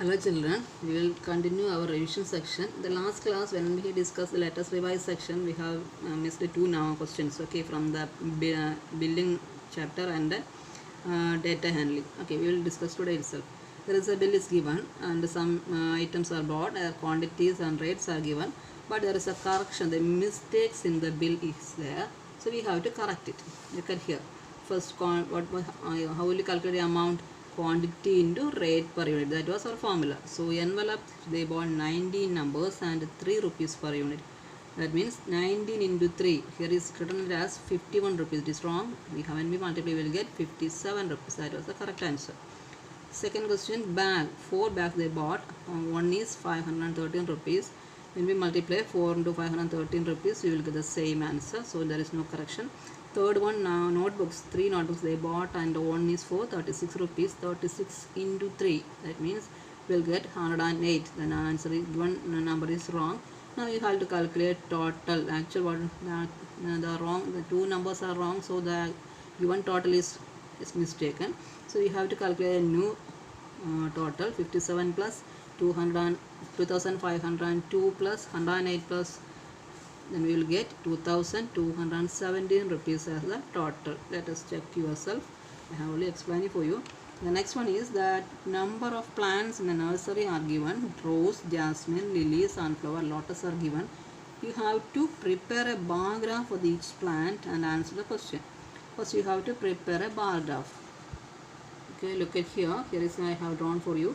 Hello children, we will continue our revision section. The last class when we discussed the let us revise section, we have missed two now questions, okay, from the building chapter and data handling. Okay, we will discuss today itself. There is a bill is given and some items are bought, quantities and rates are given, but there is a correction, the mistakes in the bill is there, so we have to correct it. Look at here. First, how will you calculate the amount? Quantity into rate per unit, that was our formula. So envelope they bought 19 numbers and 3 rupees per unit, that means 19 into 3, here is written as 51 rupees. It is wrong. When we multiply we will get 57 rupees. That was the correct answer. Second question, bag, 4 bags they bought, one is 513 rupees. When we multiply 4 into 513 rupees, we will get the same answer, so there is no correction. Third one, now notebooks, 3 notebooks they bought and one is for 36 rupees. 36 into 3, that means we will get 108. Then answer is given number is wrong. Now you have to calculate total. Actual one, the two numbers are wrong, so the given total is mistaken. So you have to calculate a new total. 57 plus 2502 plus 108 plus, then we will get 2217 rupees as the total. Let us check yourself. I have only explained it for you. The next one is that number of plants in the nursery are given. Rose, jasmine, lily, sunflower, lotus are given. You have to prepare a bar graph for each plant and answer the question. First you have to prepare a bar graph. Okay, look at here. Here is I have drawn for you.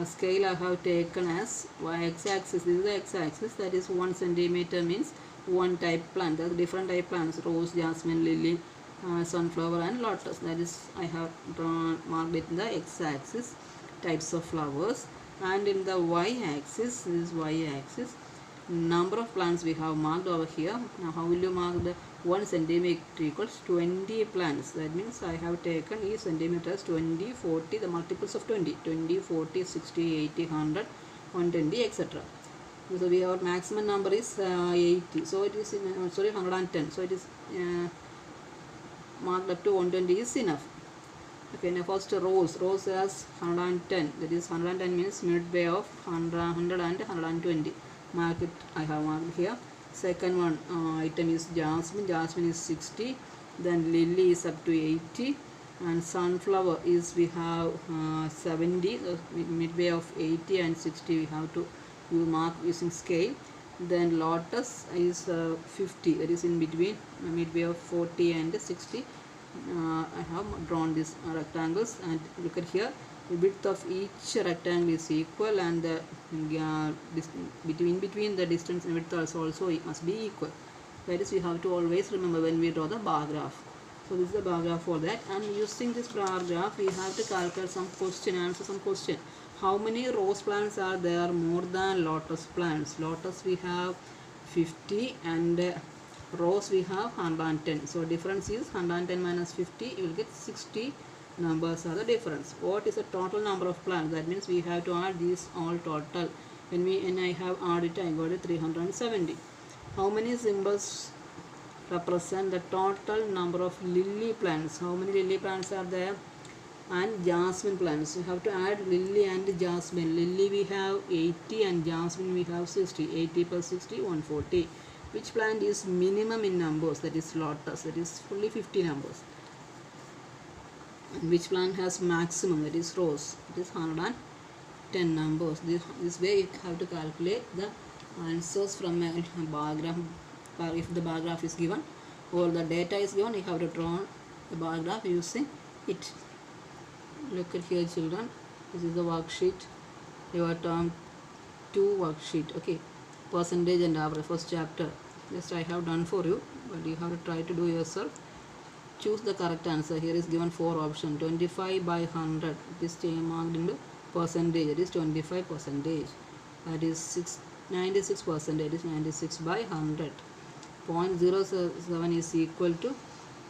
Scale I have taken as x-axis. This is the x-axis, that is 1 centimeter means one type plant. There are different type plants: rose, jasmine, lily, sunflower and lotus. That is I have marked it in the x-axis, types of flowers. And in the y-axis, this is y-axis, number of plants we have marked over here. Now how will you mark the 1 centimeter equals 20 plants? That means I have taken each centimeter as 20, 40, the multiples of 20, 40, 60, 80, 100, 120, etc. So we have maximum number is 80. So it is 110. So it is marked up to 120 is enough. Okay, now first rose has 110. That is 110 means midway of 100 and 120. Mark it. I have marked here. Second one item is jasmine. Jasmine is 60. Then lily is up to 80. And sunflower is we have 70. Midway of 80 and 60 we have to mark using scale. Then lotus is 50. That is in between, midway of 40 and 60. I have drawn these rectangles, and look at here. The width of each rectangle is equal, and the between the distance and width also it must be equal. That is, you have to always remember when we draw the bar graph. So this is the bar graph for that, and using this bar graph we have to calculate some question, answer some question. How many rose plants are there more than lotus plants? Lotus we have 50 and rose we have 110. So difference is 110 minus 50, you will get 60 numbers are the difference. What is the total number of plants? That means we have to add these all total. When I have added it, I got it 370. How many symbols represent the total number of lily plants? How many lily plants are there? And jasmine plants. You have to add lily and jasmine. Lily we have 80 and jasmine we have 60. 80 plus 60, 140. Which plant is minimum in numbers? That is lotus. That is fully 50 numbers. And which plant has maximum? That is rose. It is 110 numbers. This way you have to calculate the answers from a bar graph. If the bar graph is given or the data is given, you have to draw the bar graph using it. Look at here children. This is the worksheet. Your term 2 worksheet. Okay. Percentage and average, first chapter. Just I have done for you, but you have to try to do yourself. Choose the correct answer. Here is given 4 options. 25 by 100. It is marked into percentage. It is 25 percentage. That is 96 percentage. It is 96 by 100. 0.07 is equal to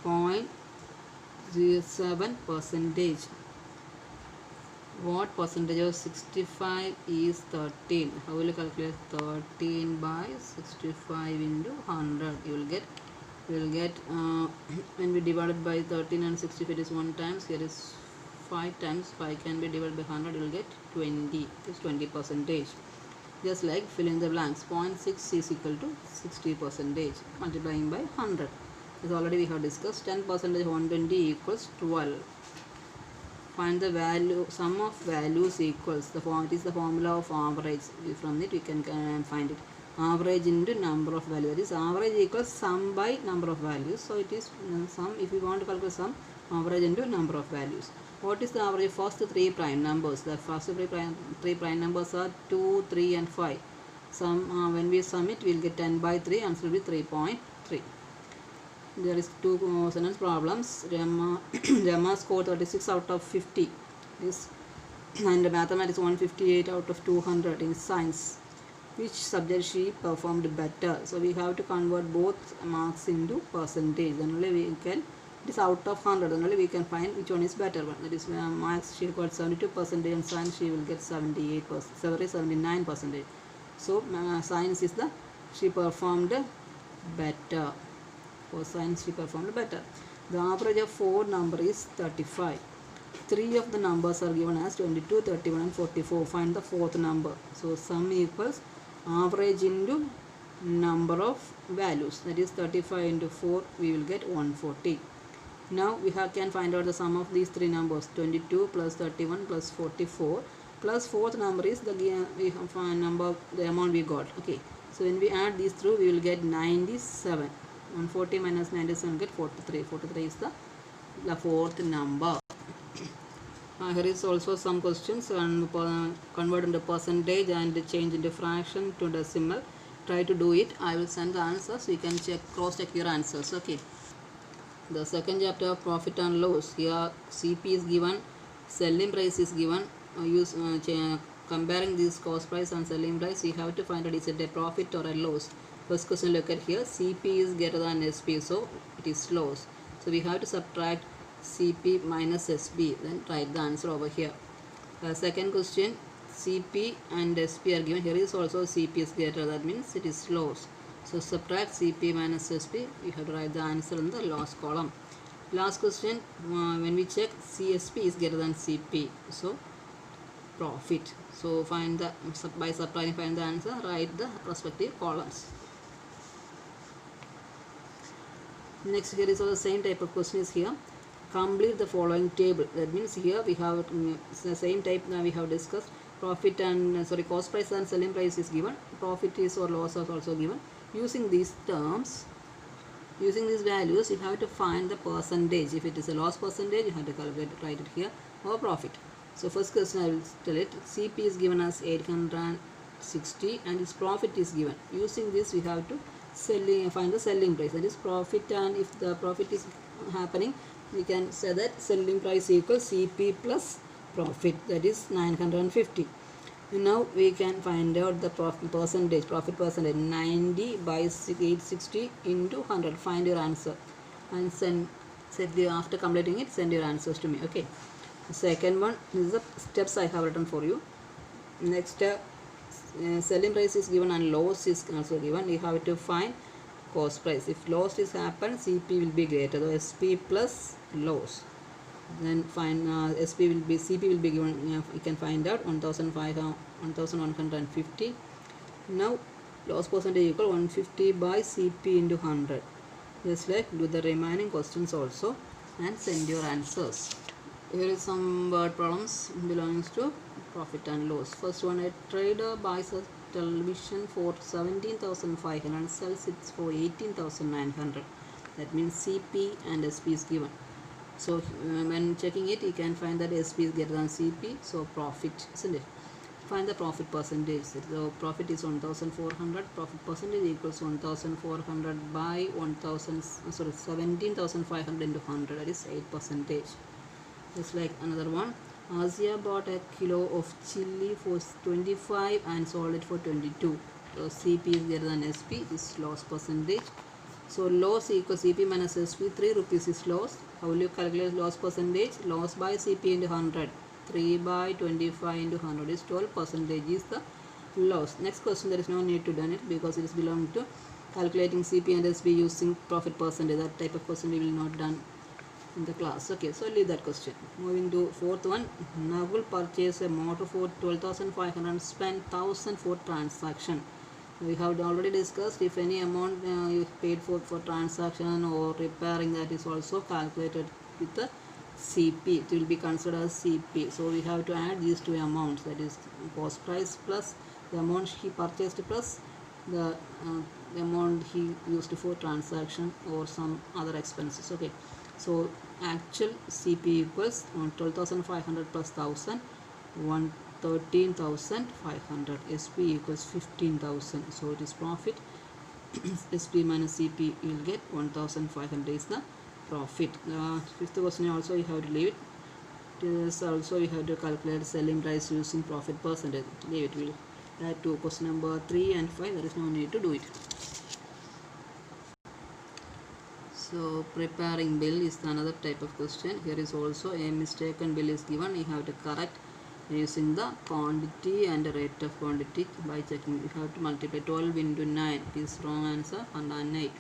0.07 percentage. What percentage of 65 is 13? How will you calculate 13 by 65 into 100? You will get when we divide it by 13 and 65, it is 1 times. Here is 5 times. 5 can be divided by 100. You will get 20. It is 20 percentage. Just like fill in the blanks. 0.6 is equal to 60 percentage. Multiplying by 100. As already we have discussed, 10 percentage 120 equals 12. Find the value, sum of values equals, it is the formula of average. From it we can find it. Average into number of values. That is, average equals sum by number of values. So it is sum, if we want to calculate sum, average into number of values. What is the average? First three prime numbers. The first three prime numbers are 2, 3 and 5. When we sum it, we will get 10 by 3, answer will be 3.3. There is two sentence problems. Gemma scored 36 out of 50. And mathematics 158 out of 200 in science. Which subject she performed better? So we have to convert both marks into percentage. Then only we can. It is out of 100. Then only we can find which one is better one. That is, maths she got 72%, and science she will get 79%. So science is she performed better. For science she performed better. The average of 4 number is 35. 3 of the numbers are given as 22, 31 and 44. Find the fourth number. So sum equals average into number of values. That is 35 into 4, we will get 140. Now we can find out the sum of these three numbers. 22 plus 31 plus 44 plus fourth number is the amount we got. Okay. So when we add these through, we will get 97. 140 minus 97 get 43. 43 is the fourth number. Here is also some questions on convert into percentage and change into fraction to decimal. Try to do it. I will send the answers. You can cross check your answers. Okay. The second chapter of profit and loss. Here CP is given, selling price is given. Comparing this cost price and selling price, we have to find out is it a profit or a loss. First question, look at here. CP is greater than SP, so it is loss. So we have to subtract CP minus SP, then write the answer over here. Second question, CP and SP are given. Here is also CP is greater, that means it is loss. So subtract CP minus SP, we have to write the answer in the loss column. Last question, when we check CSP is greater than CP, so profit. So find the, by subtracting find the answer, write the respective columns. Next, here is also the same type of question is here. Complete the following table. That means here we have the same type we have discussed. Profit and cost price and selling price is given. Profit is or loss is also given. Using these terms, using these values, you have to find the percentage. If it is a loss percentage, you have to calculate it, write it here, or profit. So first question I will tell it. CP is given as 860 and its profit is given. Using this, we have to find the selling price. That is profit, and if the profit is happening, we can say that selling price equals CP plus profit, that is 950. Now we can find out the profit percentage. 90 by 860 into 100. Find your answer and after completing it, send your answers to me. Okay. The second one is the steps I have written for you. Next, selling price is given and loss is also given. You have to find cost price. If loss is happened, CP will be greater, so SP plus loss. Then find CP will be given. You can find out 1150. Now loss percentage equal 150 by CP into 100. Just like do the remaining questions also and send your answers. Here is some word problems belongs to profit and loss. First one, a trader buys a television for 17,500 and sells it for 18,900. That means CP and SP is given. So when checking it, you can find that SP is greater than CP, so profit, isn't it? Find the profit percentage. So profit is 1,400. Profit percentage equals 1,400 by 17,500 into 100. That is 8%. Just like another one. Asia bought a kilo of chili for 25 and sold it for 22. So CP is greater than SP. This loss percentage. So loss equals CP minus SP. 3 rupees is loss. How will you calculate loss percentage? Loss by CP into 100. 3 by 25 into 100 is 12% is the loss. Next question, there is no need to done it because it is belong to calculating CP and SP using profit percentage. That type of question we will not done. in the class. Okay, so leave that question. Moving to fourth one. Navul purchased a motor for 12,500 and spent 1,000 for transaction. We have already discussed if any amount you paid for transaction or repairing, that is also calculated with the CP. It will be considered as CP. So we have to add these two amounts, that is cost price plus the amount he purchased plus the amount he used for transaction or some other expenses. Okay, so actual CP equals 12,500 plus 1,000, 13,500. SP equals 15,000. So it is profit. SP minus CP, you will get 1,500 is the profit. Fifth question also you have to leave it. This also you have to calculate selling price using profit percentage. Leave it. We'll add to question number 3 and 5. There is no need to do it. So preparing bill is another type of question. Here is also a mistaken bill is given. You have to correct using the quantity and the rate of quantity by checking. You have to multiply 12 into 9. It is wrong answer. 108.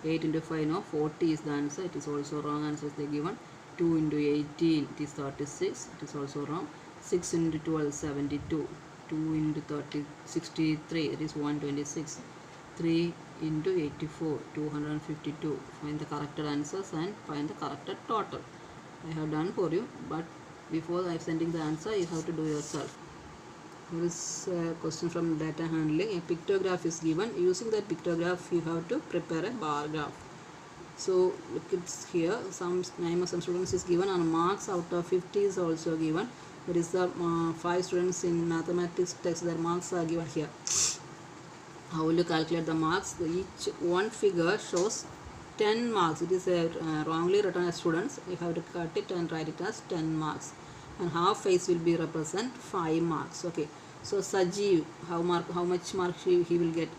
8 into 5, no, 40 is the answer. It is also wrong answer they given. 2 into 18, it is 36. It is also wrong. 6 into 12, 72. 2 into 30, 63. It is 126. 3 into 84, 252. Find the corrected answers and find the corrected total. I have done for you, but before I am sending the answer, you have to do yourself. Here is a question from data handling. A pictograph is given. Using that pictograph, you have to prepare a bar graph. So look, it's here. Some name of some students is given, and marks out of 50 is also given. There is the 5 students in mathematics text. Their marks are given here. How will you calculate the marks? Each one figure shows 10 marks. It is wrongly written as students. You have to cut it and write it as 10 marks. And half face will be represent 5 marks. Okay. So Sajeev, how much marks he will get?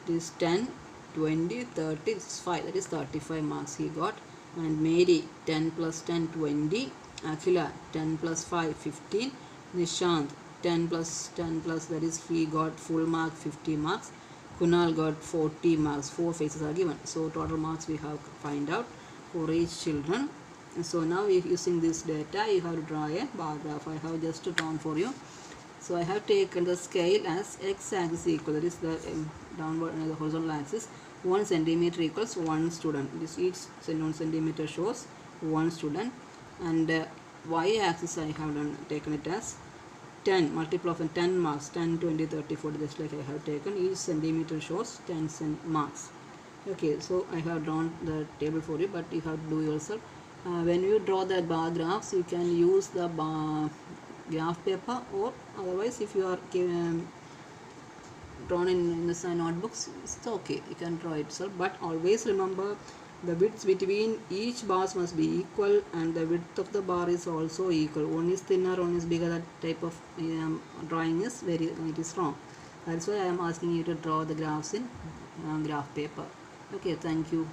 It is 10, 20, 30, 5. That is 35 marks he got. And Mary, 10 plus 10, 20. Akhila, 10 plus 5, 15. Nishant, 10 plus 10 plus, that is he got full mark, 50 marks. Kunal got 40 marks. 4 faces are given. So total marks we have find out for each children. So now if using this data, you have to draw a bar graph. I have just drawn for you. So I have taken the scale as x-axis equal, that is the downward and the horizontal axis. 1 centimeter equals 1 student. This each 1 centimeter shows 1 student, and y-axis I have taken it as 10, multiple of 10 marks, 10, 20, 30, 40, just like I have taken. Each centimeter shows 10 marks. Okay, so I have drawn the table for you, but you have to do yourself. When you draw the bar graphs, you can use the graph paper, or otherwise if you are drawn in the notebooks, it's okay, you can draw itself. But always remember, the widths between each bars must be equal, and the width of the bar is also equal. One is thinner, one is bigger. That type of drawing is it is wrong. That's why I am asking you to draw the graphs in graph paper. Okay, thank you.